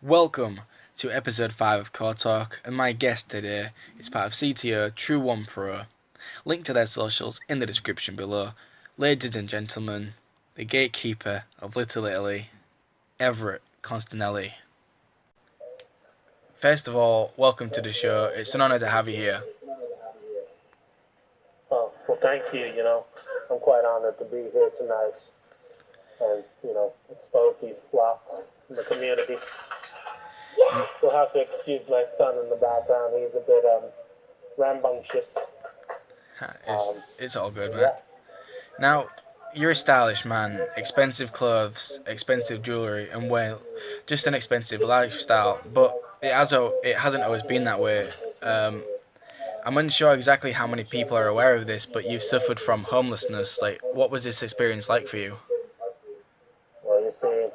Welcome to episode 5 of CawTalk, and my guest today is part of CTO True One Pro. Link to their socials in the description below. Ladies and gentlemen, the gatekeeper of Little Italy, Everette Constenelli. First of all, welcome to the show. It's an honour to have you here. Oh, well, thank you. I'm quite honored to be here tonight and, expose these flops in the community. You'll have to excuse my son in the background. He's a bit rambunctious. It's all good, man. Yeah. Now, you're a stylish man, expensive clothes, expensive jewellery, and well, just an expensive lifestyle. But it hasn't always been that way. I'm unsure exactly how many people are aware of this, but you've suffered from homelessness. Like, what was this experience like for you? Well, you see,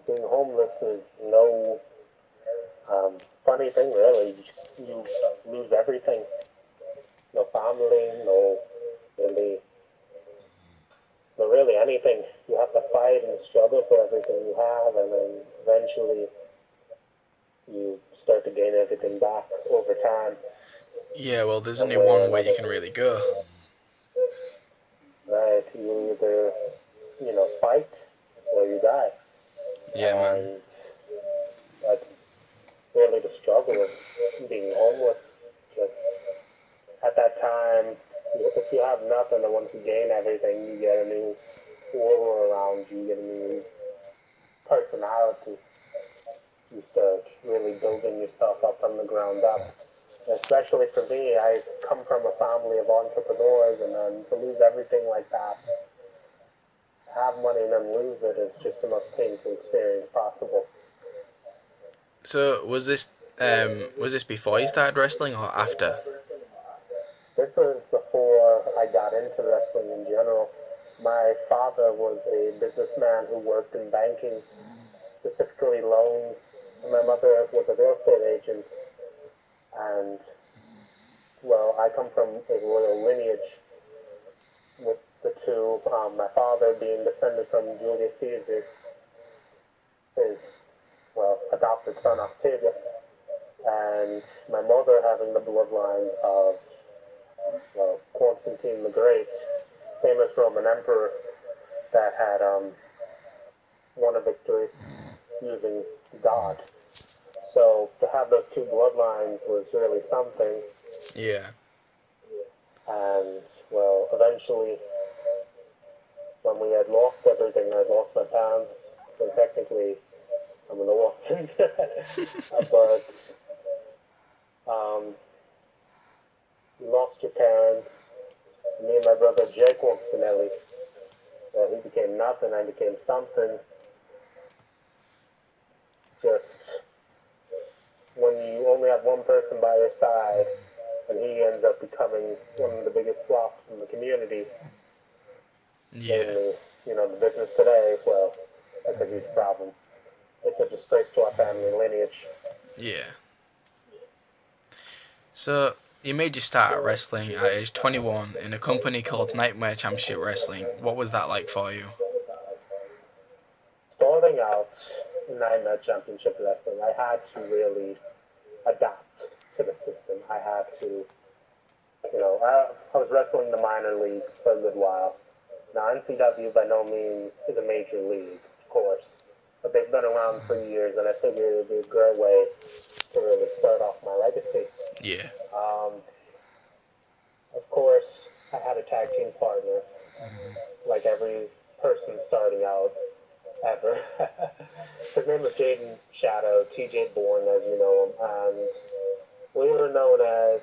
being homeless is no funny thing, really. You lose everything. No family, no really anything. You have to fight and struggle for everything you have, and then eventually you start to gain everything back over time. Yeah, well, there's only one way you can really go. Right, you either, fight or you die. Yeah, man. And that's really the struggle of being homeless. Just at that time, if you have nothing, and once you gain everything, you get a new aura around you, you get a new personality. You start really building yourself up from the ground up. Especially for me, I come from a family of entrepreneurs, and then to lose everything like that, have money and then lose it is just the most painful experience possible. So, was this before you started wrestling or after? This was before I got into wrestling in general. My father was a businessman who worked in banking, specifically loans, and my mother was a real estate agent. And, well, I come from a royal lineage with the two. My father being descended from Julius Caesar, his, adopted son Octavius, and my mother having the bloodline of, Constantine the Great, famous Roman emperor that had won a victory using God. So to have those two bloodlines was really something. Yeah. And, well, eventually, when we had lost everything, I lost my parents, so technically I'm an orphan. But you lost your parents. Me and my brother Jake Constenelli, he became nothing, I became something. Just when you only have one person by your side, and he ends up becoming one of the biggest flops in the community. Yeah. Mainly, the business today, well, that's a huge problem. It's a disgrace to our family lineage. Yeah. So, you made your start at wrestling at age 21 in a company called Nightmare Championship Wrestling. What was that like for you? Starting out in Nightmare Championship Wrestling, I had to really adapt to the system. I had to, I was wrestling the minor leagues for a good while. Now, NCW by no means is a major league, of course, but they've been around for years, and I figured it would be a great way to really start off my legacy. Yeah. Of course, I had a tag team partner, like every person starting out ever. His name was Jaden Shadow, TJ Bourne, as you know him, and we were known as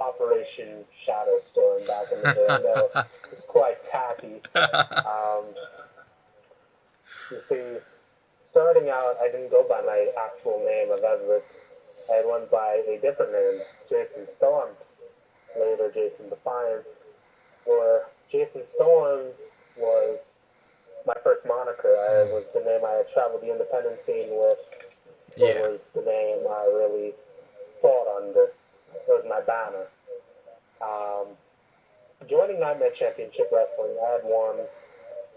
Operation Shadow Storm back in the day. I know it's quite tacky. You see, starting out, I didn't go by my actual name of Everett. I went by a different name, Jason Storms, later Jason Defiance, where Jason Storms was my first moniker. It was the name I had traveled the independent scene with. It was the name I really fought under. It was my banner. Joining Nightmare Championship Wrestling, I had won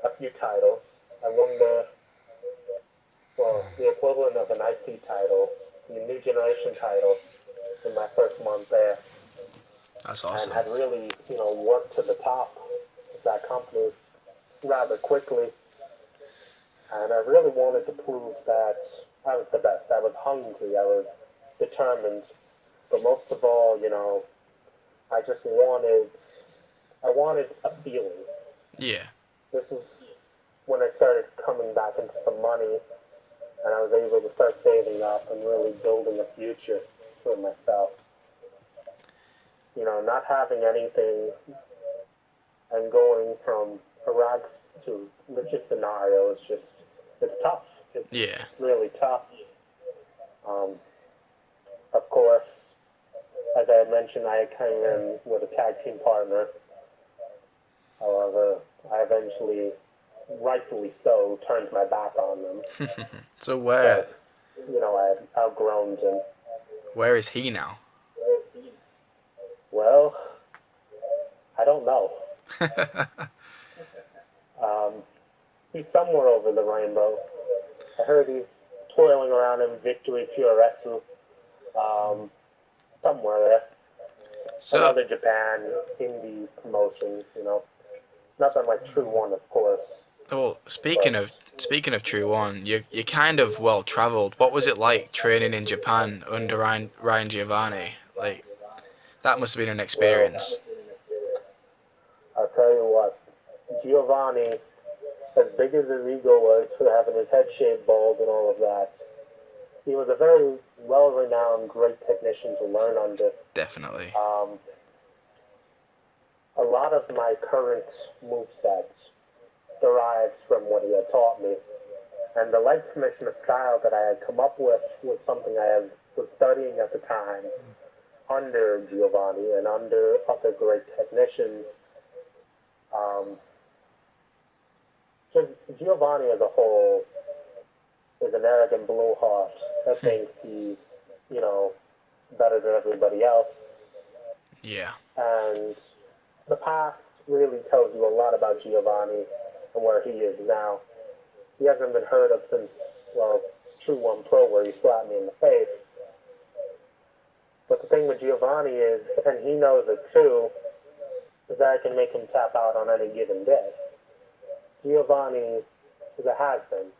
a few titles. I won the equivalent of an IC title, the New Generation title, in my first month there. That's And awesome. had really, worked to the top of that company rather quickly. And I really wanted to prove that I was the best. I was hungry. I was determined. But most of all, I just I wanted a feeling. Yeah. This is when I started coming back into some money, and I was able to start saving up and really building a future for myself. Not having anything and going from a rags to riches scenario is it's tough. It's really tough. Of course, as I had mentioned, I came in with a tag team partner. However, I eventually, rightfully so, turned my back on them. So where? Because, I had outgrown them. Where is he now? Well, I don't know. He's somewhere over the rainbow. I heard he's twirling around in Victory Puretsu. Somewhere there. Another Japan indie promotion, Nothing like True One, of course. Well, speaking of True One, you're kind of well traveled. What was it like training in Japan under Ryan Giovanni? Like, that must have been an experience. Well, I'll tell you what, Giovanni, as big as his ego was for having his head shaved bald and all of that, he was a very well-renowned, great technician to learn under. Definitely. A lot of my current movesets derives from what he had taught me. And the leg commissioner style that I had come up with was something I was studying at the time under Giovanni and under other great technicians. Just Giovanni as a whole is an arrogant blowhard that thinks he's, better than everybody else. Yeah. And the past really tells you a lot about Giovanni and where he is now. He hasn't been heard of since, True One Pro, where he slapped me in the face. But the thing with Giovanni is, and he knows it too, is that I can make him tap out on any given day. Giovanni is a has-been.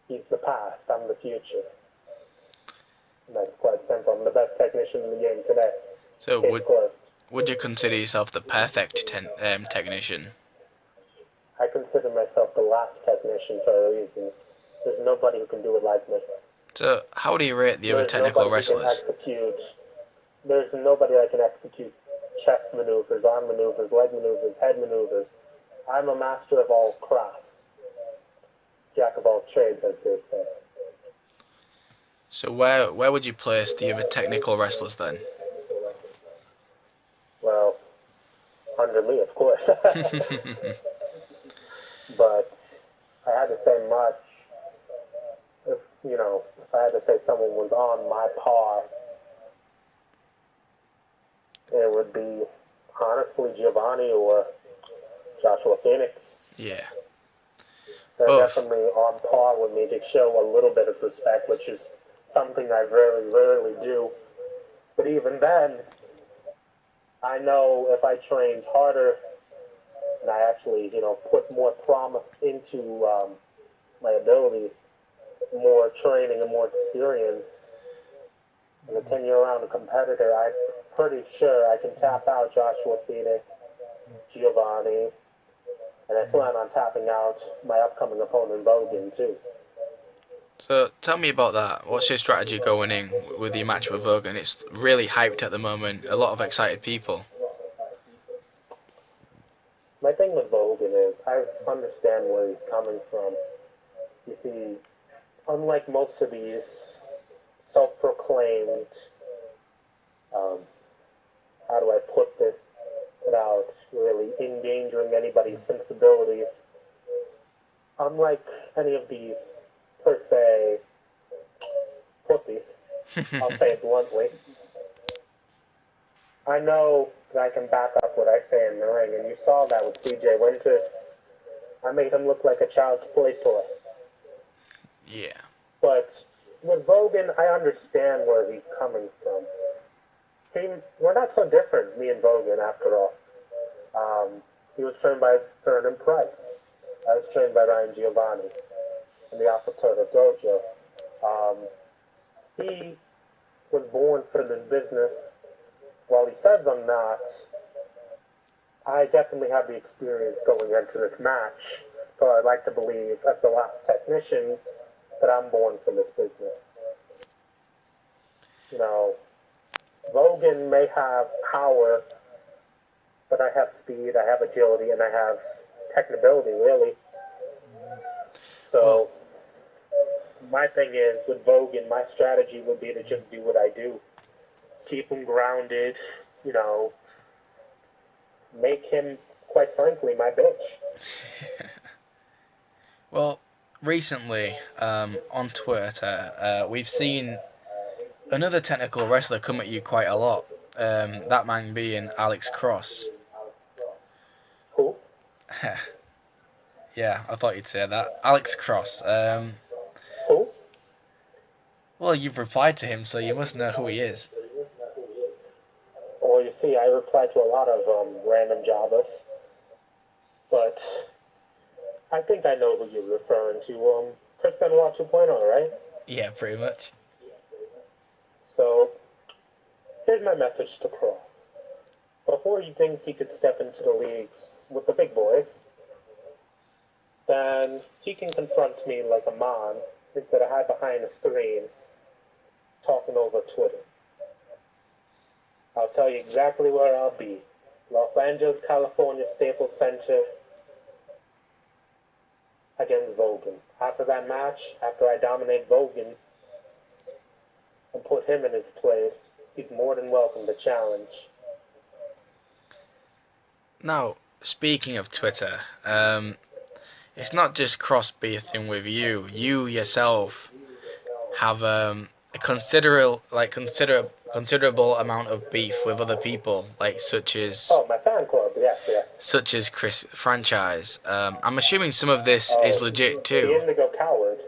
He's the past, I'm the future. And that's quite simple. I'm the best technician in the game today. So would you consider yourself the perfect technician? I consider myself the last technician for a reason. There's nobody who can do it like me. So how do you rate the other technical wrestlers? There's nobody that can execute chest maneuvers, arm maneuvers, leg maneuvers, head maneuvers. I'm a master of all crafts. Jack of all trades, as they say. So where would you place the other technical wrestlers then? Well, under me, of course. But I had to say much. If I had to say someone was on my par, it would be honestly Giovanni or Joshua Phoenix. Yeah. They're definitely on par with me to show a little bit of respect, which is something I very rarely do. But even then, I know if I trained harder and I actually, put more promise into my abilities, more training and more experience, as a 10-year-round competitor, I'm pretty sure I can tap out Joshua Phoenix, Giovanni, and I plan on tapping out my upcoming opponent, Bogan, too. So tell me about that. What's your strategy going in with your match with Hogan? It's really hyped at the moment. A lot of excited people. My thing with Hogan is I understand where he's coming from. You see, unlike most of these self-proclaimed, how do I put this without really endangering anybody's sensibilities, unlike any of these per se pussies, I'll say it bluntly, I know that I can back up what I say in the ring, and you saw that with CJ Winters. I made him look like a child's play toy. Yeah. Vogan, I understand where he's coming from. We're not so different, me and Vogan, after all. He was trained by Vernon Price. I was trained by Ryan Giovanni in the Alpha Turtle Dojo. He was born for this business. While he says I'm not, I definitely have the experience going into this match. So I'd like to believe, as the last technician, that I'm born for this business. You know, Vogan may have power, but I have speed, I have agility, and I have technicability, really. So, my thing is, with Vogan, my strategy would be to just do what I do. Keep him grounded, you know, make him, quite frankly, my bitch. Well, recently, on Twitter, we've seen another technical wrestler come at you quite a lot. That man being Alex Cross. Who? Yeah, I thought you'd say that. Alex Cross. Who? Well, you've replied to him, so you must know who he is. Well, you see, I reply to a lot of random jobbers, but I think I know who you're referring to. Chris Benoit 2.0, right? Yeah, pretty much. So, here's my message to Cross. Before he thinks he could step into the leagues with the big boys, then he can confront me like a man instead of hide behind a screen talking over Twitter. I'll tell you exactly where I'll be. Los Angeles, California, Staples Center against Vogan. After that match, after I dominate Vogan and put him in his place, he's more than welcome to challenge. Now, speaking of Twitter, it's not just Cross beefing with you. You yourself have a considerable amount of beef with other people, such as my fan club, yes. such as Chris Franchise. I'm assuming some of this is legit too. The Indigo Coward.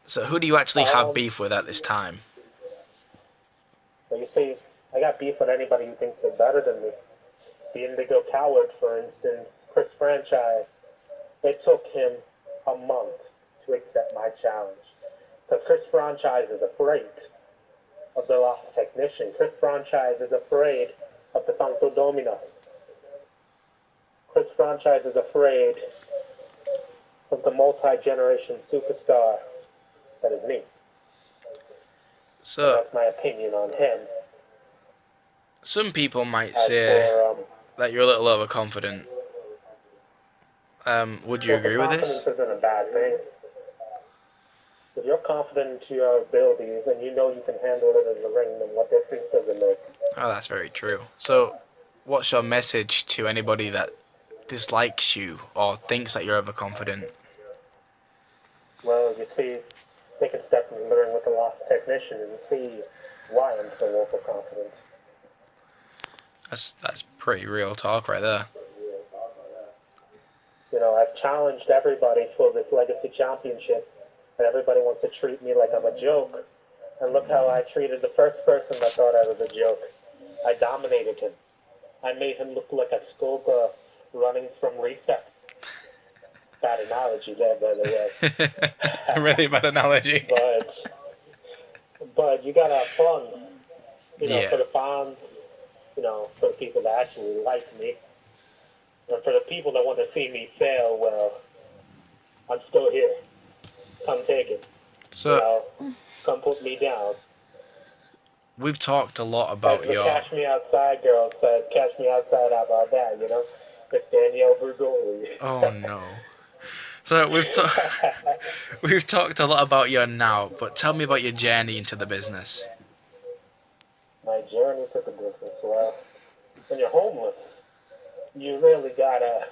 So who do you actually have beef with at this time? Well, you see, I got beef with anybody who thinks they're better than me. The Indigo Coward, for instance, Chris Franchise. It took him a month to accept my challenge. Because Chris Franchise is afraid of the last technician. Chris Franchise is afraid of the Santo Dominus. Chris Franchise is afraid of the multi-generation superstar that is me. So and that's my opinion on him. Some people might say that you're a little overconfident. Would you agree with this? Confidence isn't a bad thing. If you're confident in your abilities and you know you can handle it in the ring, then what difference does it make? Oh, that's very true. So, what's your message to anybody that dislikes you or thinks that you're overconfident? Well, you see, they can step in the ring with the last technician and see why I'm so overconfident. That's pretty real talk right there. You know, I've challenged everybody for this Legacy Championship, and everybody wants to treat me like I'm a joke. And look how I treated the first person that thought I was a joke. I dominated him. I made him look like a schoolgirl running from recess. Bad analogy there, by the way. Really bad analogy. But you gotta have fun. You know, Yeah. for the fans, you know, for the people that actually like me. And for the people that want to see me fail, well, I'm still here. Come take it. So, you know, come put me down. we've talked a lot about As the Cash Me Outside girl says, cash me outside, how about that, you know? It's Danielle Bergoli. Oh no. So we've talked a lot about your now, but tell me about your journey into the business. My journey to the business, well, when you're homeless, you really gotta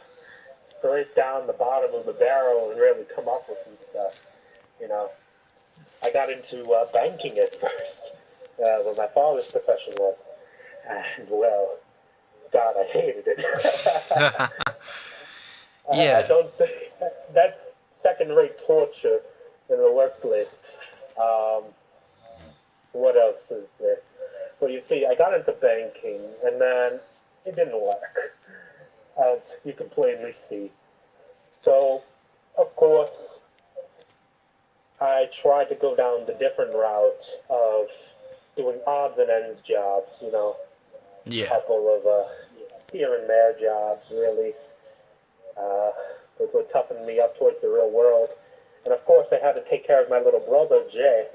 scrape down the bottom of the barrel and really come up with some stuff, you know? I got into banking at first, what my father's profession was, and well, God, I hated it. Yeah. I don't think that's second-rate torture in the workplace. Um, what else is there? Well, you see, I got into banking, and then it didn't work, as you can plainly see. So, of course, I tried to go down the different route of doing odds and ends jobs, a Yeah. couple of here and there jobs, really, uh, which would toughen me up towards the real world. And of course, I had to take care of my little brother, Jay,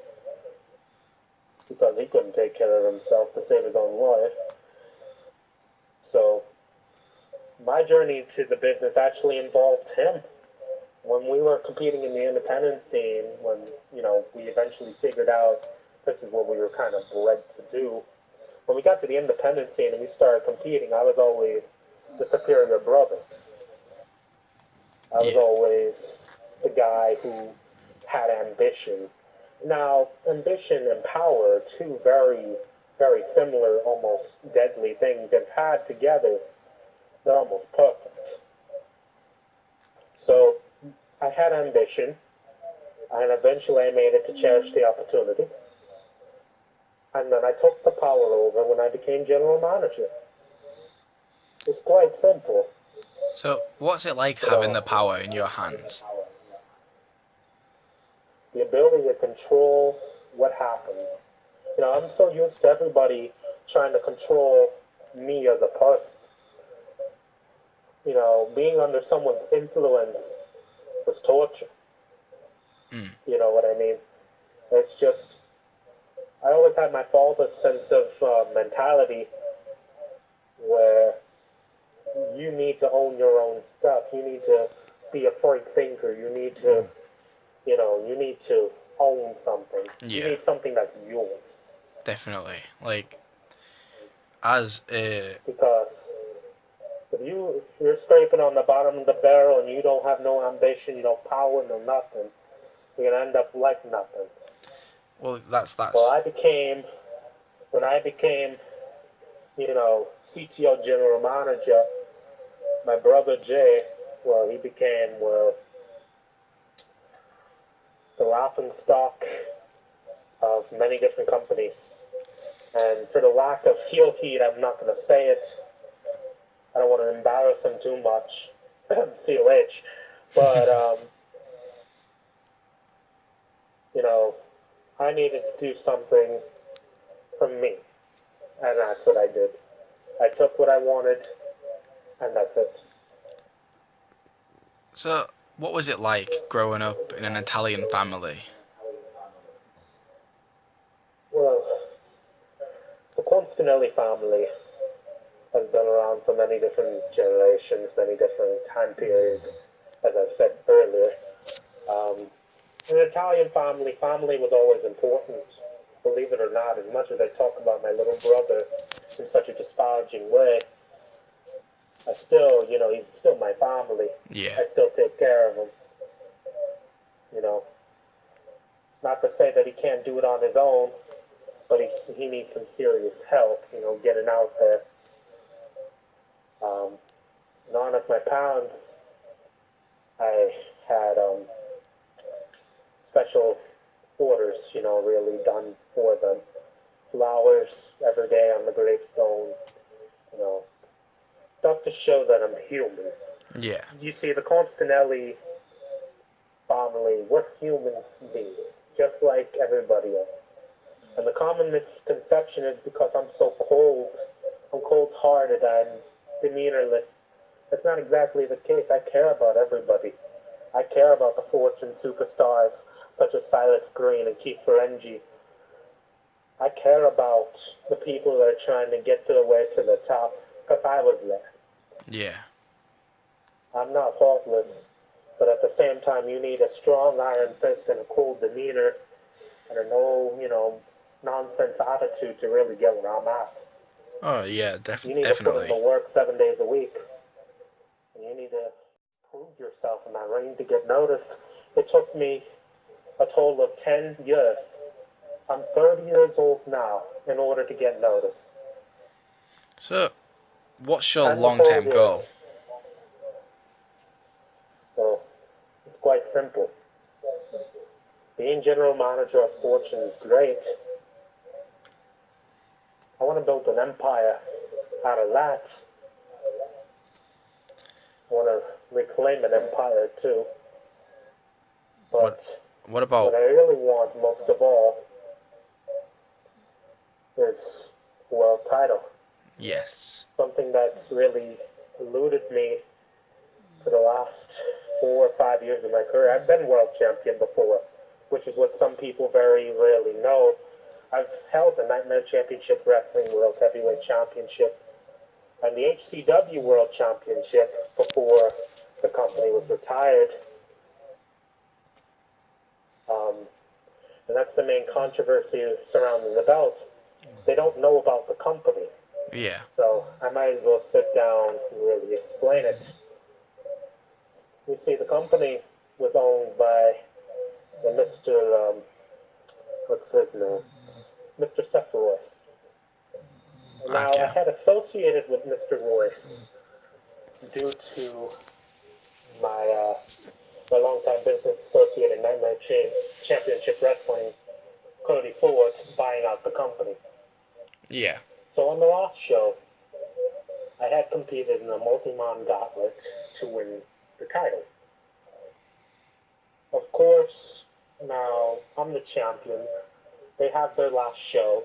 because he couldn't take care of himself to save his own life. So, my journey to the business actually involved him. When we were competing in the independent scene, when, we eventually figured out this is what we were kind of bred to do, when we got to the independent scene and we started competing, I was always the superior brother. I was Yeah. always the guy who had ambition. Now, ambition and power are two very, very similar, almost deadly things, and had together, they're almost perfect. So, I had ambition, and eventually I made it to cherish the opportunity. And then I took the power over when I became general manager. It's quite simple. So, what's it like You having know, the power in your hands? the ability to control what happens. I'm so used to everybody trying to control me as a person. Being under someone's influence was torture. Mm. You know what I mean? It's just, I always had my father's sense of mentality where you need to own your own stuff. You need to be a free thinker. You need to, you need to own something. You Yeah, need something that's yours. definitely. Like, as a Because if you're scraping on the bottom of the barrel and you don't have no ambition, no power, no nothing, you're gonna end up like nothing. well, that's Well, when I became, CTO general manager, my brother Jay, he became the laughing stock of many different companies. And for the lack of heel heat, I'm not gonna say it. I don't want to embarrass him too much. COH. But I needed to do something for me, and that's what I did. I took what I wanted, and that's it. So, what was it like growing up in an Italian family? Well, the Constenelli family has been around for many different generations, many different time periods, as I've said earlier. Um, in an Italian family was always important. Believe it or not, as much as I talk about my little brother in such a disparaging way, I still, he's still my family. Yeah, I still take care of him. You know, not to say that he can't do it on his own, but he needs some serious help. Getting out there. None of my parents, I had special orders, really done for them. Flowers every day on the gravestone, you know, stuff to show that I'm human. yeah, You see, the Constanelli family, we're human beings, just like everybody else. And the common misconception is because I'm so cold, I'm cold-hearted, I'm demeanorless. That's not exactly the case. I care about everybody. I care about the fortune superstars such as Silas Green and Keith Ferengi. I care about the people that are trying to get to the way to the top because I was there. yeah. I'm not faultless, but at the same time, you need a strong iron fist and a cool demeanor and a nonsense attitude to really get where I'm at. Oh, yeah, You need to put in the definitely. work 7 days a week, and you need to prove yourself in that ring to get noticed. It took me a total of 10 years. I'm 30 years old now in order to get noticed. So, what's your 10 whole long-term years. goal? So it's quite simple. Being general manager of Fortune is great. I want to build an empire out of that. I want to reclaim an empire too. But what about what I really want most of all is world title. yes. Something that's really eluded me for the last 4 or 5 years of my career. I've been world champion before, which is what some people very rarely know. I've held the Nightmare Championship Wrestling World Heavyweight Championship and the HCW World Championship before the company was retired. And that's the main controversy surrounding the belt. They don't know about the company. Yeah. So I might as well sit down and really explain it. You see, the company was owned by the Mr. What's his name? Mr. Seth Royce. Now, Okay. I had associated with Mr. Royce due to my longtime business associate in Nightmare Championship Wrestling, Cody Ford, buying out the company. Yeah. So on the last show, I had competed in a multi-man gauntlet to win the title. Of course, now I'm the champion. They have their last show.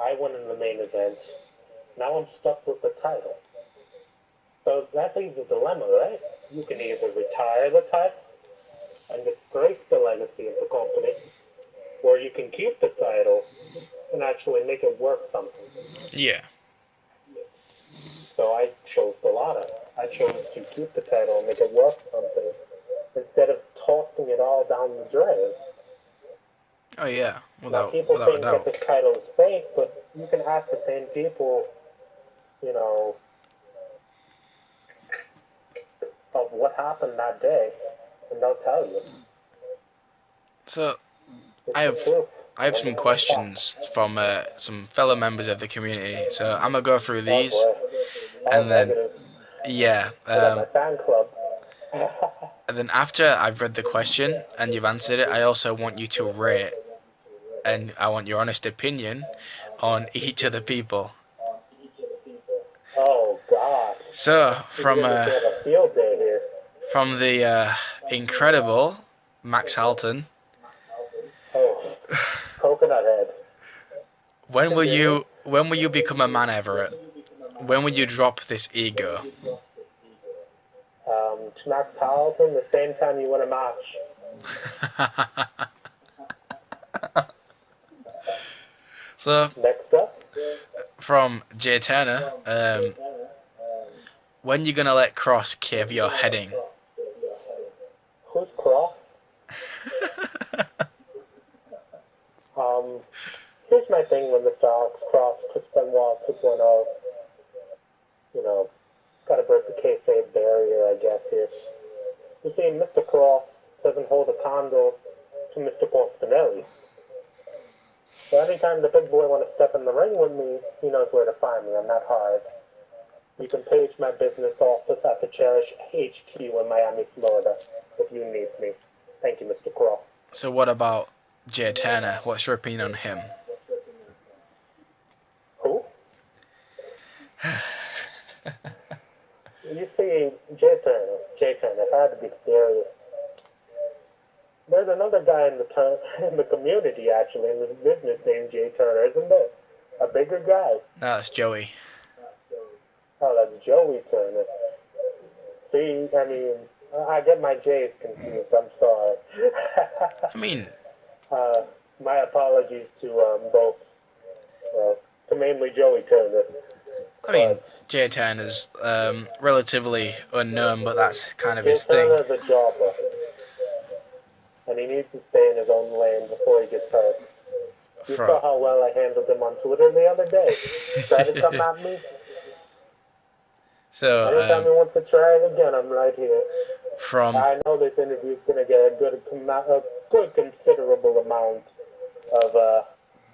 I win in the main event. Now I'm stuck with the title. So that leaves a dilemma, right? You can either retire the title and disgrace the legacy of the company, or you can keep the title and actually make it work something. Yeah. So I chose the latter. I chose to keep the title and make it work something instead of tossing it all down the drain. Oh yeah. Now, Without people a think doubt. that this title is fake, but you can ask the same people, you know, of what happened that day, and they'll tell you. So It's I have the truth. I have some questions from some fellow members of the community. So I'm gonna go through these, Oh boy. All and then negative. yeah, I got my fan club. and then after I've read the question and you've answered it, I also want you to rate, and I want your honest opinion on each of the people. Oh God. So You're gonna have a field day here. from the incredible Max Halton, Oh, coconut head. when will you become a man, Everett? When will you drop this ego? To Max Carlton, the same time you win a match. So Next up, from Jay Turner, when you gonna let Cross cave your heading? who's Cross? Here's my thing with Mr. Alex Cross, Chris Benoit 2.0. You know, gotta break the kayfabe barrier, I guess, here. You see, Mr. Cross doesn't hold a candle to Mr. Constenelli. So anytime the big boy wants to step in the ring with me, he knows where to find me. I'm not hard. You can page my business office at the Cherish HQ in Miami, Florida, if you need me. Thank you, Mr. Cross. So what about Jay Turner? What's your opinion on him? Who? You see, Jay Turner, if I had to be serious, there's another guy in the community, actually, in the business named Jay Turner, isn't there? A bigger guy. No, that's Joey. Oh, that's Joey Turner. See, I mean, I get my J's confused. I'm sorry. I mean, my apologies to both, to mainly Joey Turner. Jay Turner's relatively unknown, but that's kind of Jay his thing. Turner's a jobber, and he needs to stay in his own lane before he gets hurt. You saw how well I handled him on Twitter the other day. Try to come at me. So, anytime he wants to try it again, I'm right here. From I know this interview's gonna get a good considerable amount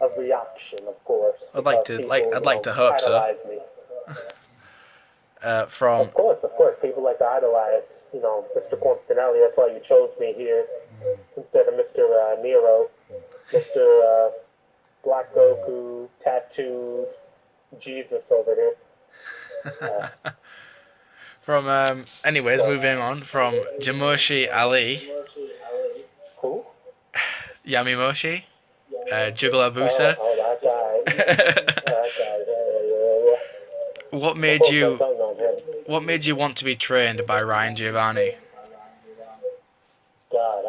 of reaction, of course. I'd like to hope so. Me. From Of course, people like to idolize, Mr. Constenelli. That's why you chose me here instead of Mr. Nero, Mr. Black Goku, tattooed Jesus over here. Anyways, moving on from Jamoshi Ali, Who? Yamimoshi, Jugalabusa. Oh, that guy. That guy. Yeah. What made you want to be trained by Ryan Giovanni? God,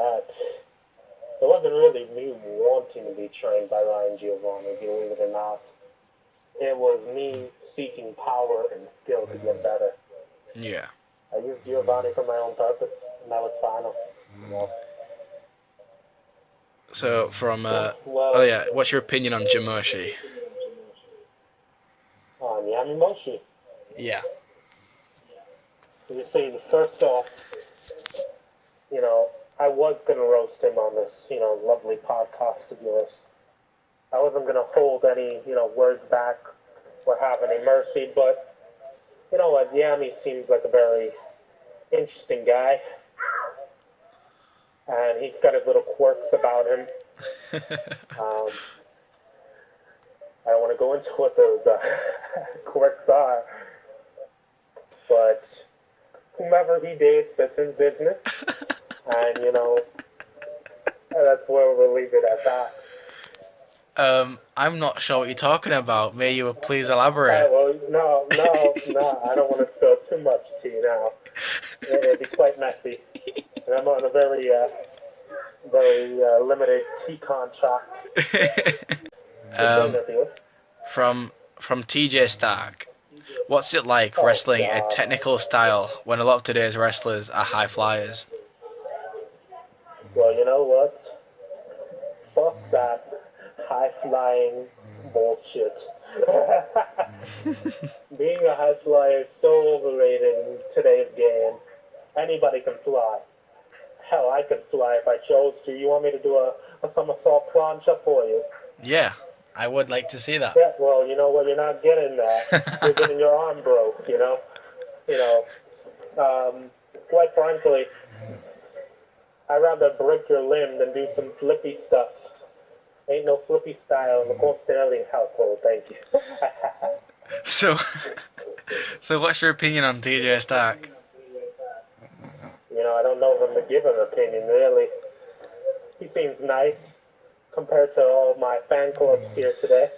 it wasn't really me wanting to be trained by Ryan Giovanni, believe it or not. It was me seeking power and skill to get better. Yeah. I used Giovanni for my own purpose, and that was final. So what's your opinion on Jamoshi? On Yamimoshi. Yeah. You see, first off, I was going to roast him on this, lovely podcast of yours. I wasn't going to hold any, words back or have any mercy, but, you know what, Yami seems like a very interesting guy. And he's got his little quirks about him. I don't want to go into what those quirks are, but whomever he dates, that's his business. And, that's where we'll leave it at that. I'm not sure what you're talking about. May you please elaborate? Well, no, I don't want to spill too much to you now. It'd be quite messy. And I'm on a very limited tea contract. From TJ Stark, what's it like wrestling a technical style when a lot of today's wrestlers are high flyers? Well, you know what? Fuck that high-flying bullshit. Being a high flyer is so overrated in today's game. Anybody can fly. Hell, I could fly if I chose to. You want me to do a somersault plancha for you? Yeah, I would like to see that. Yeah, well, you know what? You're not getting that. You're getting your arm broke, quite frankly, I'd rather break your limb than do some flippy stuff. Ain't no flippy style in the Constenelli household, thank you. So what's your opinion on TJ Stark? I don't know him to give an opinion, really. He seems nice compared to all my fan clubs here today.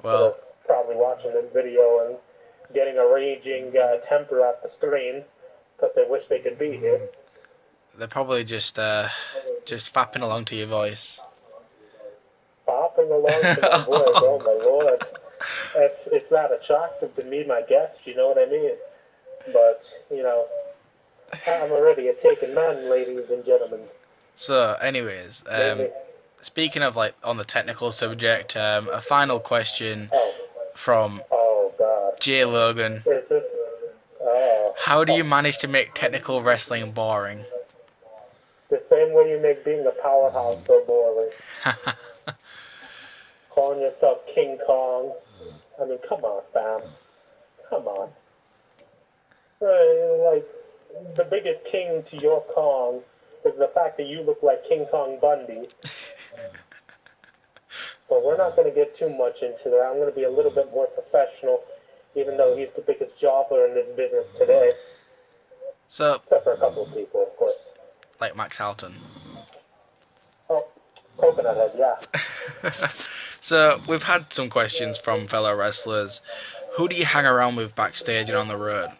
Well, probably watching this video and getting a raging temper at the screen because they wish they could be here. They're probably just fapping along to your voice. Fapping along to my voice, oh my lord. It's that attractive to me, my guest, you know what I mean? But, I'm already a taken man, ladies and gentlemen. So, anyways, speaking of, on the technical subject, a final question from Jay Logan. How do you manage to make technical wrestling boring? The same way you make being a powerhouse so boring. Calling yourself King Kong. I mean, come on, fam. Come on. The biggest king to your Kong is the fact that you look like King Kong Bundy. But we're not going to get too much into that. I'm going to be a little bit more professional, even though he's the biggest jobber in this business today. So, except for a couple of people, of course. Like Max Halton. Oh, Coconut Head, yeah. So, we've had some questions from fellow wrestlers. Who do you hang around with backstage and on the road?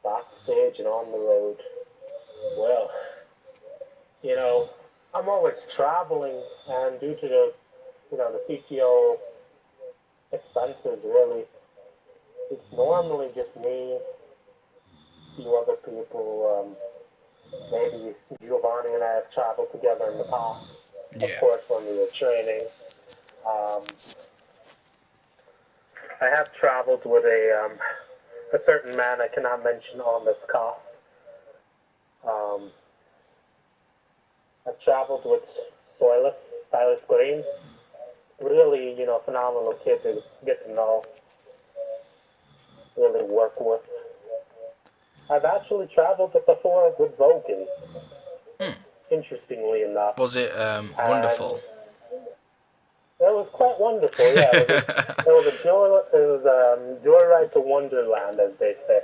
Backstage and on the road. Well, I'm always traveling, and due to the CTO expenses, really, it's normally just me, a few other people, maybe Giovanni and I have traveled together in the past, of course, when we were training. I have traveled with a certain man I cannot mention on this cast. I've traveled with Silas Green. Really, phenomenal kid to get to know, really work with. I've actually traveled before with Vogan. interestingly enough. Was it And wonderful? it was quite wonderful, yeah. It was a joyride to Wonderland, as they say.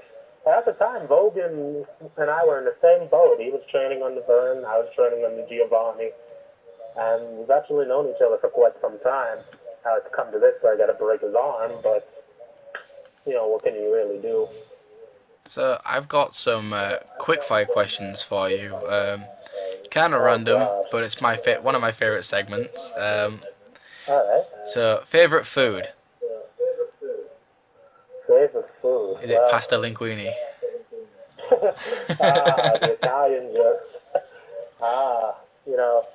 At the time, Vogan and I were in the same boat. He was training on the Burn, I was training on the Giovanni, and we've actually known each other for quite some time. Now it's come to this where I got to break his arm, but what can you really do? So I've got some quick fire questions for you. Kind of Oh random, gosh. but it's one of my favorite segments. All right. So favorite food? Favorite food? Is it Well, pasta linguine? the Italian jokes. Ah, you know,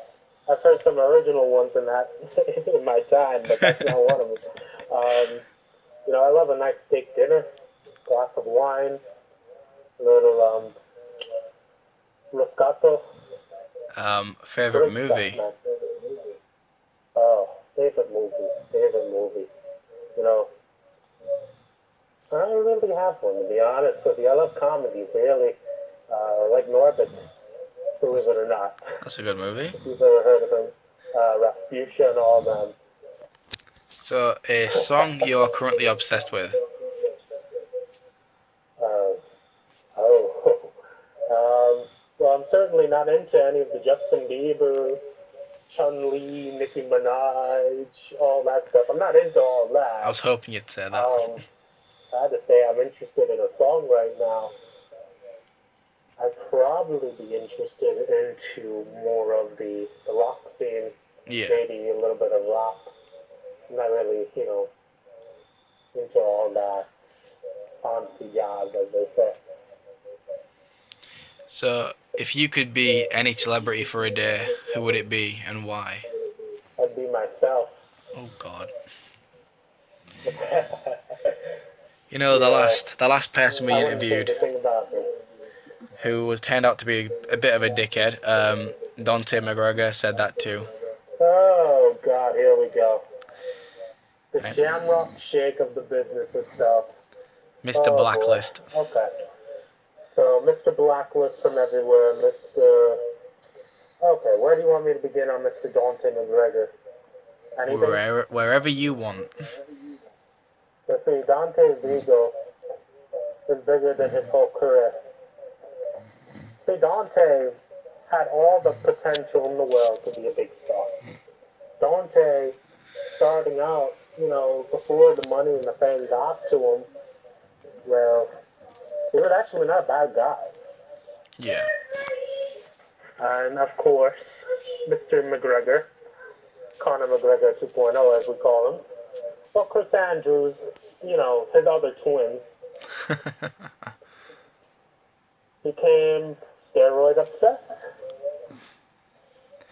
I've heard some original ones in that in my time, but that's not one of them. I love a nice steak dinner, glass of wine, a little Roscato. Favorite Great stuff, movie? man. Oh, favorite movie. Favorite movie. You know, I don't really have one, to be honest with you. I love comedies, really. Like Norbit, believe it or not. That's a good movie. If you've ever heard of him. Rasputia and all them. So a song you're currently obsessed with? Uh, oh. Well, I'm certainly not into any of the Justin Bieber, Chun-Li, Nicki Minaj, all that stuff. I'm not into all that. I was hoping you'd say that. I had to say I'm interested in a song right now. I'd probably be interested into more of the rock scene. Yeah. Maybe a little bit of rock. I'm not really, into all that fancy jazz, as they say. So if you could be any celebrity for a day, who would it be and why? I'd be myself. Oh God. The last person we interviewed, who was turned out to be a bit of a dickhead, Dante McGregor said that too. Oh God, here we go. The Shamrock Shake of the business itself. Mr. Blacklist. Boy. Okay. So, Mr. Blacklist from everywhere, Mr. Okay, where do you want me to begin on Mr. Dante McGregor? Anything? Wherever you want. Let's see, Dante's ego is bigger than his whole career. See, Dante had all the potential in the world to be a big star. Dante, starting out, before the money and the fame got to him, well, he was actually not a bad guy. Yeah. And of course, Mr. McGregor, Conor McGregor 2.0 as we call him. Well, Chris Andrews, his other twin, became steroid obsessed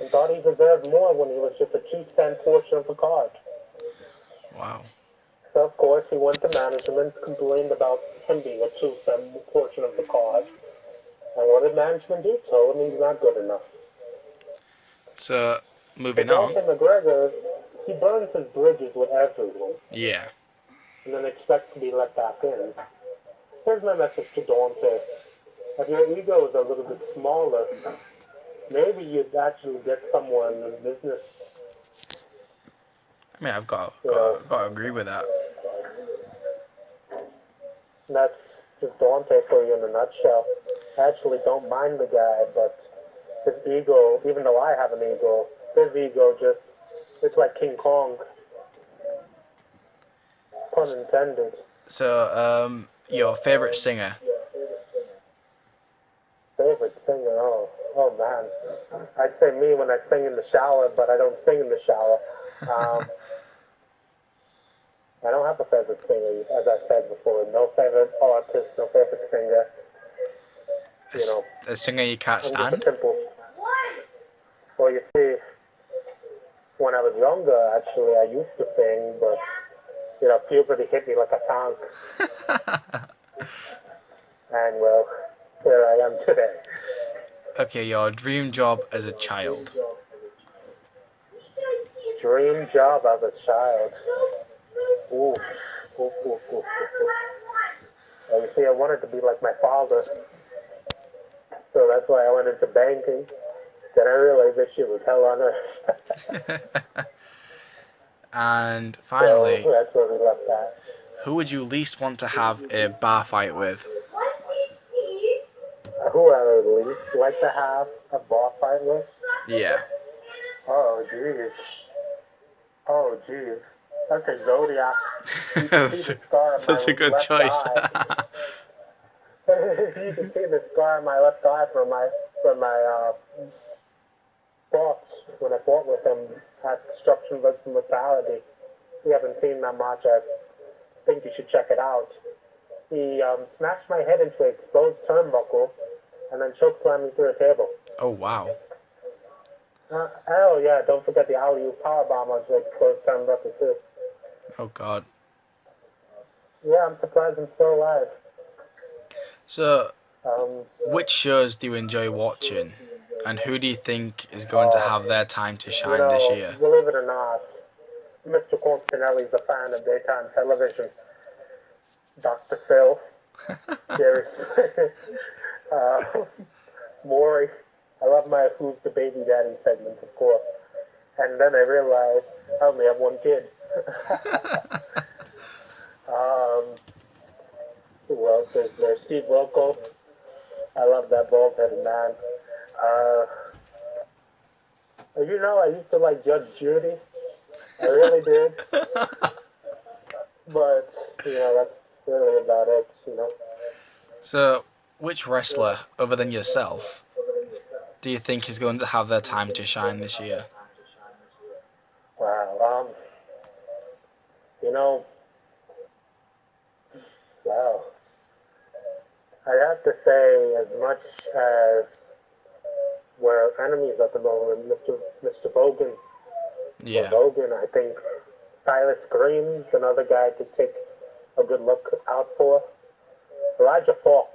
and thought he deserved more when he was just a 2-cent portion of the card. Wow. So, of course, he went to management, complained about him being a 2-cent portion of the card. And what did management do? Told him he's not good enough. So, moving on. Dante McGregor, he burns his bridges with everyone. Yeah. And then expects to be let back in. Here's my message to Dante. If your ego is a little bit smaller, maybe you'd actually get somewhere in the business. I mean, I've got to agree with that. That's just Dante for you in a nutshell. I actually don't mind the guy, but his ego, even though I have an ego, his ego it's like King Kong. Pun intended. So, your favorite singer? Favorite singer? Oh man. I'd say me when I sing in the shower, but I don't sing in the shower. I don't have a favorite singer, as I said before. No favorite artist, no favorite singer. A singer you can't stand? Well, you see, when I was younger, actually, I used to sing, but, puberty hit me like a tank. And, well, here I am today. Okay, your dream job as a child? Dream job as a child? Ooh. Well, you see, I wanted to be like my father. So that's why I went into banking. Then I realized this shit was hell on earth. And So finally, that's where we left that. who would you least want to have a bar fight with? Who I would least like to have a bar fight with? Yeah. Oh, jeez. Oh, jeez. That's a Zodiac. You can see the scar on my That's a good left choice. eye. You can see the scar on my left eye from my fought when I fought with him at Destruction vs. Mortality. If you haven't seen that match, I think you should check it out. He smashed my head into an exposed turnbuckle and then chokeslammed me through a table. Oh, wow. Oh yeah, don't forget the alley-oop powerbomb onto the exposed turnbuckle too. Oh, God. Yeah, I'm surprised I'm still alive. So, which shows do you enjoy watching? And who do you think is going to have their time to shine this year? Believe it or not, Mr. Constenelli is a fan of daytime television. Dr. Phil, seriously. Maury. I love my Who's the Baby Daddy segment, of course. And then I realized I only have one kid. Who else is there? Steve Wilkos. I love that bald-headed man. You know, I used to like Judge Judy. I really did. But, you know, that's really about it, you know. So, which wrestler, other than yourself, do you think is going to have their time to shine this year? Wow, you know, wow. I'd have to say, as much as we're enemies at the moment, Mr. Bogan. Yeah. Bogan, I think Silas Green's another guy to take a good look out for. Elijah Fox,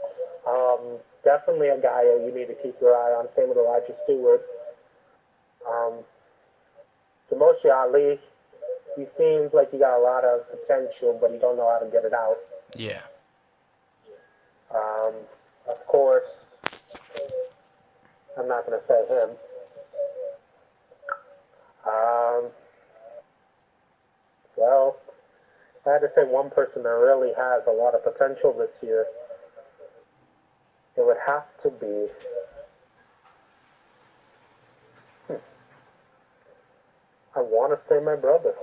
definitely a guy you need to keep your eye on. Same with Elijah Stewart. Demoshi Ali, he seems like he got a lot of potential, but he don't know how to get it out. Yeah. Of course, I'm not going to say him. Well, if I had to say one person that really has a lot of potential this year, it would have to be I want to say my brother.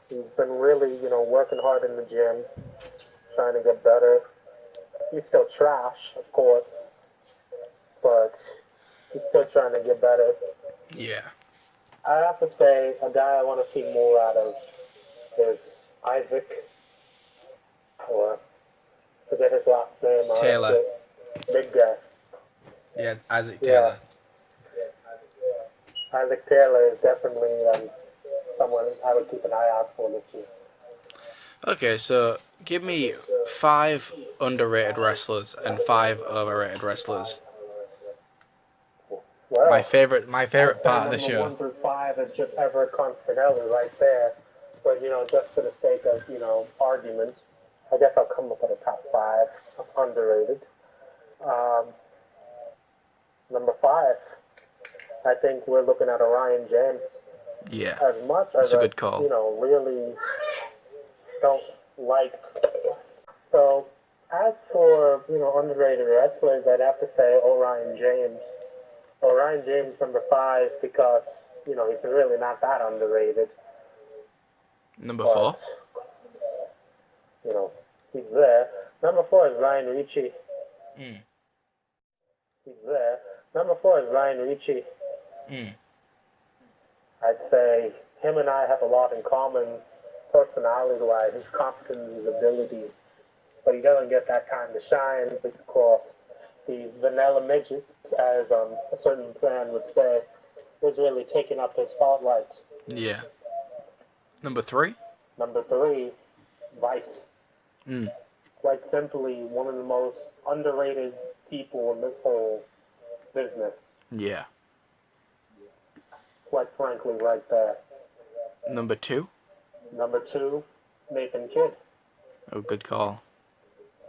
He's been really, you know, working hard in the gym, trying to get better. He's still trash, of course, but he's still trying to get better. Yeah. I have to say, a guy I want to see more out of is Isaac, or forget his last name. Taylor. Big guy. Yeah, Isaac Taylor. Yeah. Isaac Taylor is definitely someone I would keep an eye out for this year. Okay, so give me 5 underrated wrestlers and 5 overrated wrestlers. Well, my favorite part of the show. 1 through 5 is just Everette Constenelli right there. But, you know, just for the sake of, you know, argument, I guess I'll come up with a top 5 of underrated. Number 5, I think we're looking at Orion James. Yeah, as much that's as a good call. You know, really don't like. So, as for, you know, underrated wrestlers, I'd have to say Orion James. Orion James, number 5, because, you know, he's really not that underrated. Number 4? You know, he's there. Number 4 is Ryan Ricci. He's there. Number 4 is Ryan Ricci. I'd say him and I have a lot in common personality-wise, his confidence, his abilities. But he doesn't get that time to shine because these vanilla midgets, as a certain fan would say, was really taking up his spotlight. Yeah. Number 3? Number 3, Vice. Quite simply, one of the most underrated people in this whole business. Yeah. Quite frankly, right there. Number 2? Number 2, Nathan Kidd. Oh, good call.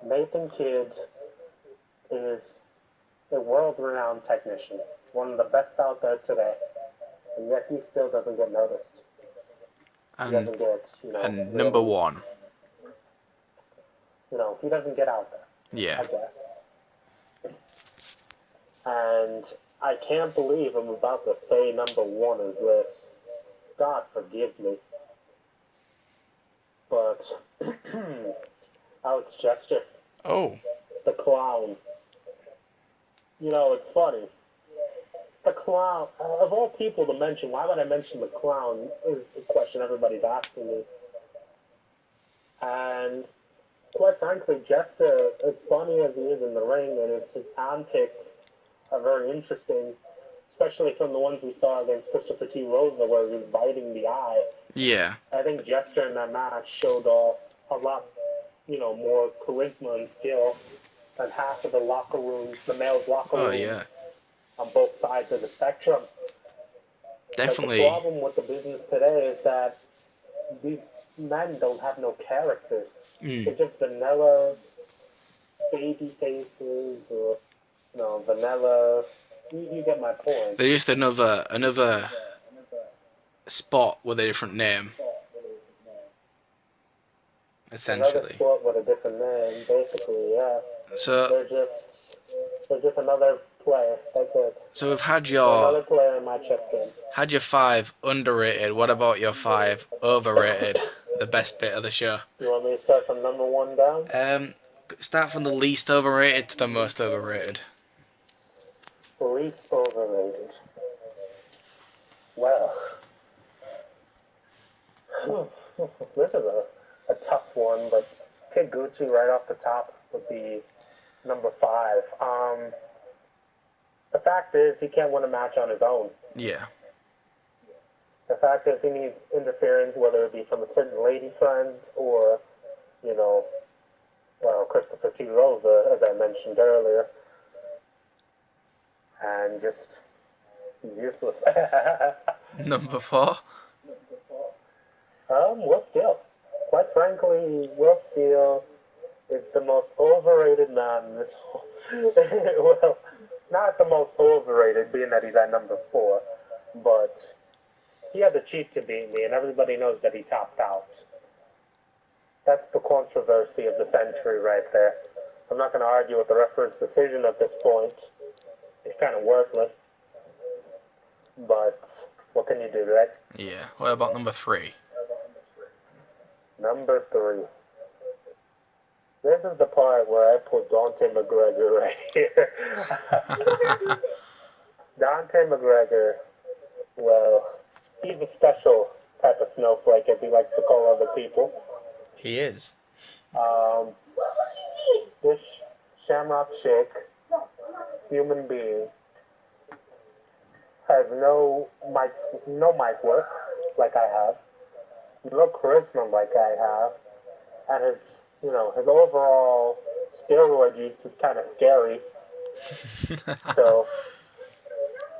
Nathan Kidd is a world-renowned technician, one of the best out there today, and yet he still doesn't get noticed. He doesn't get, and really, number one. He doesn't get out there, Yeah. I guess. And I can't believe I'm about to say number one is this. God forgive me. But Alex Chester. Oh. The clown. It's funny. The clown, of all people to mention, why would I mention the clown is a question everybody's asking me. And quite frankly, Jester, as funny as he is in the ring, and his antics are very interesting, especially from the ones we saw against Christopher T. Rosa, where he was biting the eye. Yeah. I think Jester in that match showed off a lot, more charisma and skill than half of the locker rooms, the males' locker rooms. Oh, yeah. On both sides of the spectrum. Definitely. But the problem with the business today is that these men don't have no characters. They're just vanilla baby faces or, vanilla. You get my point. They're just another spot with a different name. Essentially. Another sport with a different name, basically, yeah. So they're just another player. That's it. So we've had another player in my chess game. Had your 5 underrated. What about your 5 overrated? The best bit of the show. You want me to start from number 1 down? Start from the least overrated to the most overrated. Least overrated. Well, this is a tough one, but Kid Gucci right off the top would be number 5. The fact is, he can't win a match on his own. Yeah. The fact is, he needs interference, whether it be from a certain lady friend or, Christopher T. Rosa, as I mentioned earlier. And just, he's useless. Number 4? Will Steele. Quite frankly, Will Steele is the most overrated man in this whole... well, not the most overrated, being that he's at number 4, but he had the cheek to beat me, and everybody knows that he topped out. That's the controversy of the century right there. I'm not going to argue with the referee's decision at this point. It's kind of worthless. But what can you do, right? Yeah. What about number 3? Number 3. This is the part where I put Dante McGregor right here. Dante McGregor, well, he's a special type of snowflake, as he likes to call other people. He is. This Shamrock Chick, human being, has no mic work like I have, no charisma like I have, and his overall steroid use is kind of scary. So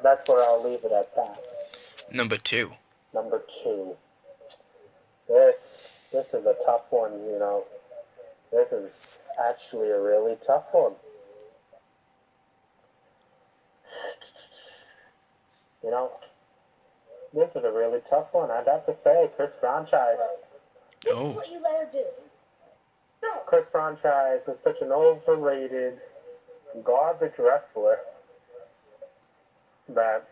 that's where I'll leave it at that. Number 2. Number 2. This is a tough one, This is actually a really tough one. This is a really tough one. I'd have to say Chris Franchise. Oh. What you let her do? Chris Franchise is such an overrated, garbage wrestler that...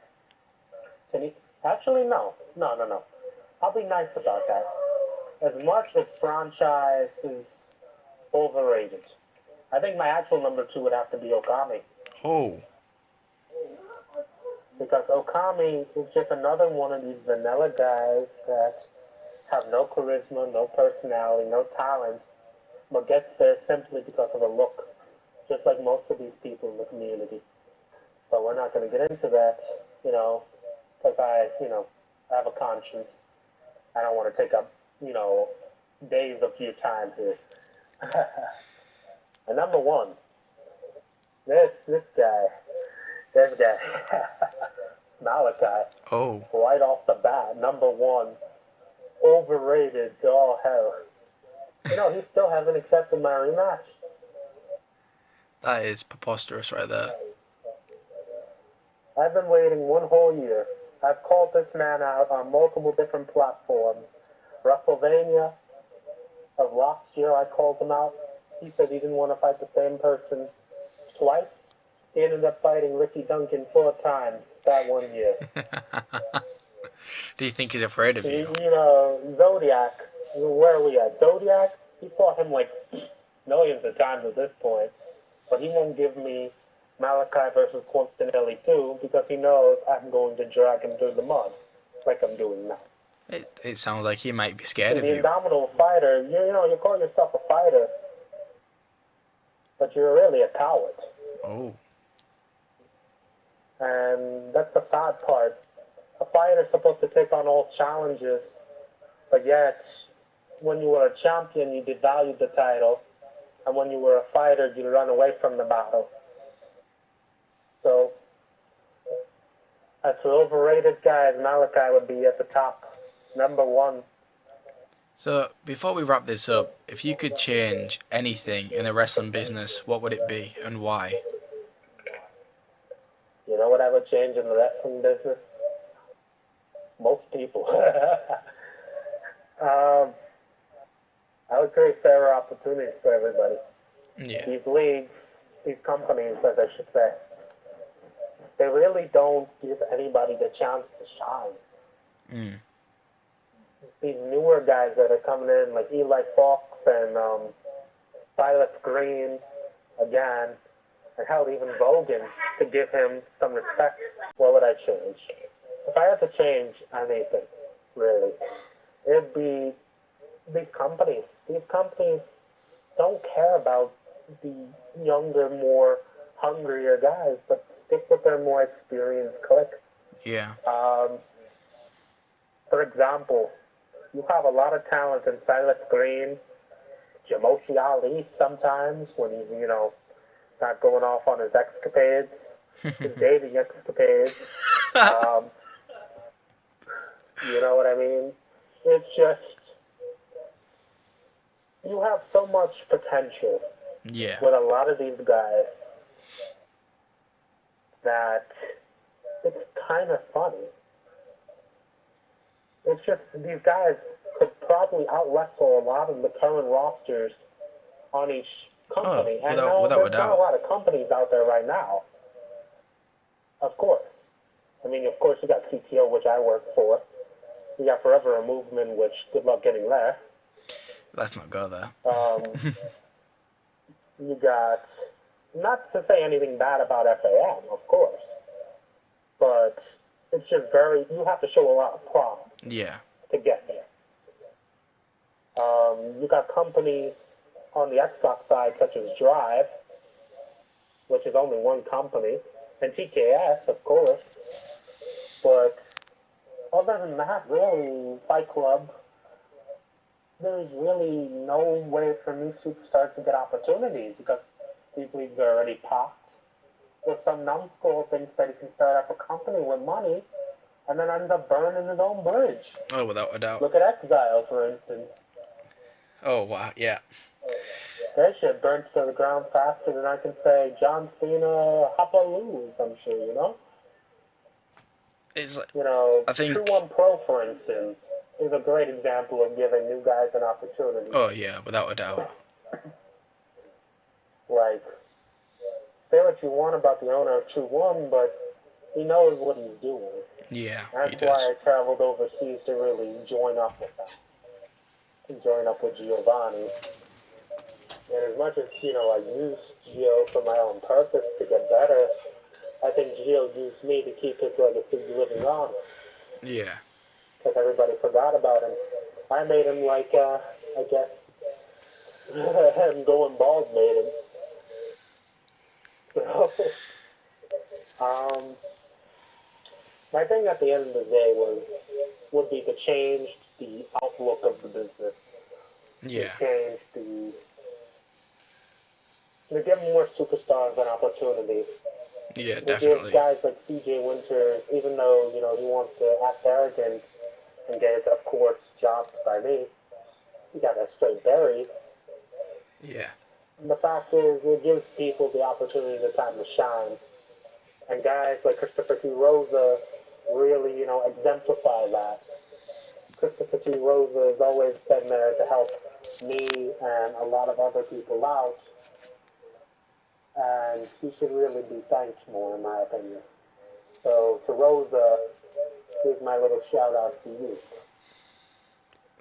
Can he... Actually, no. I'll be nice about that. As much as Franchise is overrated, I think my actual number 2 would have to be Okami. Oh. Because Okami is just another one of these vanilla guys that have no charisma, no personality, no talent, but gets there simply because of a look, just like most of these people in the community. But we're not going to get into that, because I have a conscience. I don't want to take up, days of your time here. And number 1, this guy, Malachi. Oh. Right off the bat, number 1, overrated to all hell. He still hasn't accepted my rematch. That is preposterous right there. I've been waiting one whole year. I've called this man out on multiple different platforms. WrestleMania of last year, I called him out. He said he didn't want to fight the same person twice. He ended up fighting Ricky Duncan 4 times that one year. Do you think he's afraid of you? You know, Zodiac, where are we at? Zodiac, he fought him like millions of times at this point, but he won't give me Malachi versus Constenelli 2 because he knows I'm going to drag him through the mud like I'm doing now. It sounds like he might be scared of The you. indomitable fighter, you call yourself a fighter, but you're really a coward. Oh. And that's the sad part. A fighter's supposed to take on all challenges, but yet, when you were a champion, you devalued the title, and when you were a fighter, you run away from the battle. So, as for overrated guys, Malachi would be at the top, number one. So, before we wrap this up, if you could change anything in the wrestling business, what would it be, and why? You know what I would change in the wrestling business? Most people. I would create fairer opportunities for everybody. Yeah. These leagues, these companies, as I should say, they really don't give anybody the chance to shine. Mm. These newer guys that are coming in, like Eli Fox and Silas Green, again, and hell, even Bogan, to give him some respect, what would I change? If I had to change anything, really, it'd be these companies. These companies don't care about the younger, more hungrier guys, but stick with their more experienced clique. Yeah. For example, you have a lot of talent in Silas Green, Jamoshi Ali sometimes when he's, not going off on his escapades, his dating escapades. You know what I mean? It's just, you have so much potential Yeah. with a lot of these guys that it's kind of funny. It's just, these guys could probably out-wrestle a lot of the current rosters on each company. Oh, and without there's a not a doubt. lot of companies out there right now. Of course. I mean, of course, you got CTO, which I work for. You got Forever a Movement, which good luck getting there. Let's not go there. You got, not to say anything bad about FAM, of course, but it's just you have to show a lot of pride Yeah. to get there. You got companies on the Xbox side such as Drive, which is only one company, and TKS, of course. But other than that, really, FightClub, there's really no way for new superstars to get opportunities because these leagues are already popped. If some numbskull thinks that he can start up a company with money and then ends up burning his own bridge. Oh, without a doubt. Look at Exile, for instance. Oh, wow, yeah. That shit burnt to the ground faster than I can say John Cena Hapaloo or some shit, you know? It's like, I think... True One Pro, for instance, is a great example of giving new guys an opportunity. Oh, yeah, without a doubt. Like, say what you want about the owner of True One, but he knows what he's doing. Yeah, That's he does. why I traveled overseas to really join up with them. To join up with Giovanni. And as much as, I used Gio for my own purpose to get better, I think Gio used me to keep his legacy living on. Yeah. Because everybody forgot about him. I made him like, I guess, him going bald made him. So, my thing at the end of the day would be to change the outlook of the business. Yeah. To change to give more superstars an opportunity. Yeah, To definitely. give guys like CJ Winters, even though, he wants to act arrogant and get, of course, jobs by me, he got that straight buried. Yeah. And the fact is, it gives people the opportunity, the time to shine. And guys like Christopher T. Rosa really, exemplify that. Christopher T. Rosa has always been there to help me and a lot of other people out, and he should really be thanked more, in my opinion. So, to Rosa, here's my little shout out to you.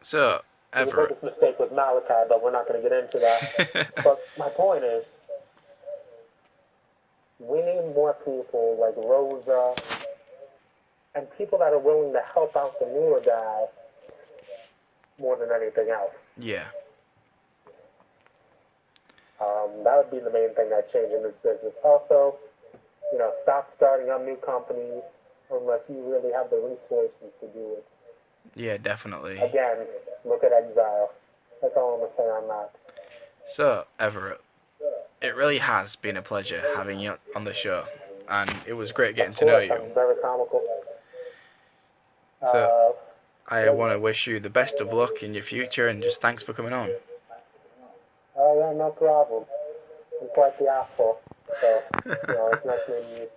So, We made Everett. this mistake with Malachi, but we're not going to get into that. But my point is, we need more people like Rosa and people that are willing to help out the newer guy more than anything else. Yeah. That would be the main thing I'd change in this business. Also, stop starting up new companies unless you really have the resources to do it. Yeah, definitely. Again, look at Exile. That's all I'm going to say on that. So, Everett, it really has been a pleasure having you on the show, and it was great getting to know you. I'm very comical. So, I want to wish you the best of luck in your future, and just thanks for coming on. Oh, yeah, no problem. I'm quite the asshole, so, it's nice meeting you.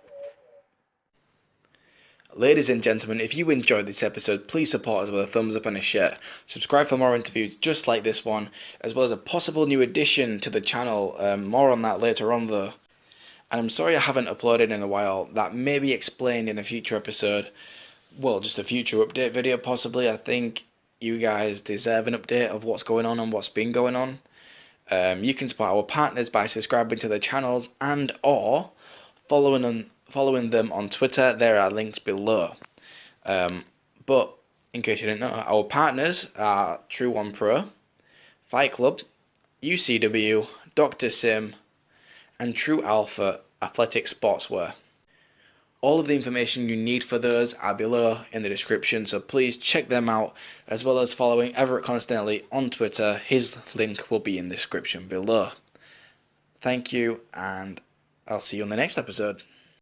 Ladies and gentlemen, if you enjoyed this episode, please support us with a thumbs up and a share. Subscribe for more interviews just like this one, as well as a possible new addition to the channel. More on that later on though. And I'm sorry I haven't uploaded in a while. That may be explained in a future episode. Well, just a future update video possibly. I think you guys deserve an update of what's going on and what's been going on. You can support our partners by subscribing to their channels and or following them on Twitter. There are links below. But in case you didn't know, our partners are True One Pro, FightClub, UCW, Dr. Sim, and True Alpha Athletic Sportswear. All of the information you need for those are below in the description, so please check them out, as well as following Everette Constenelli on Twitter. His link will be in the description below. Thank you, and I'll see you on the next episode.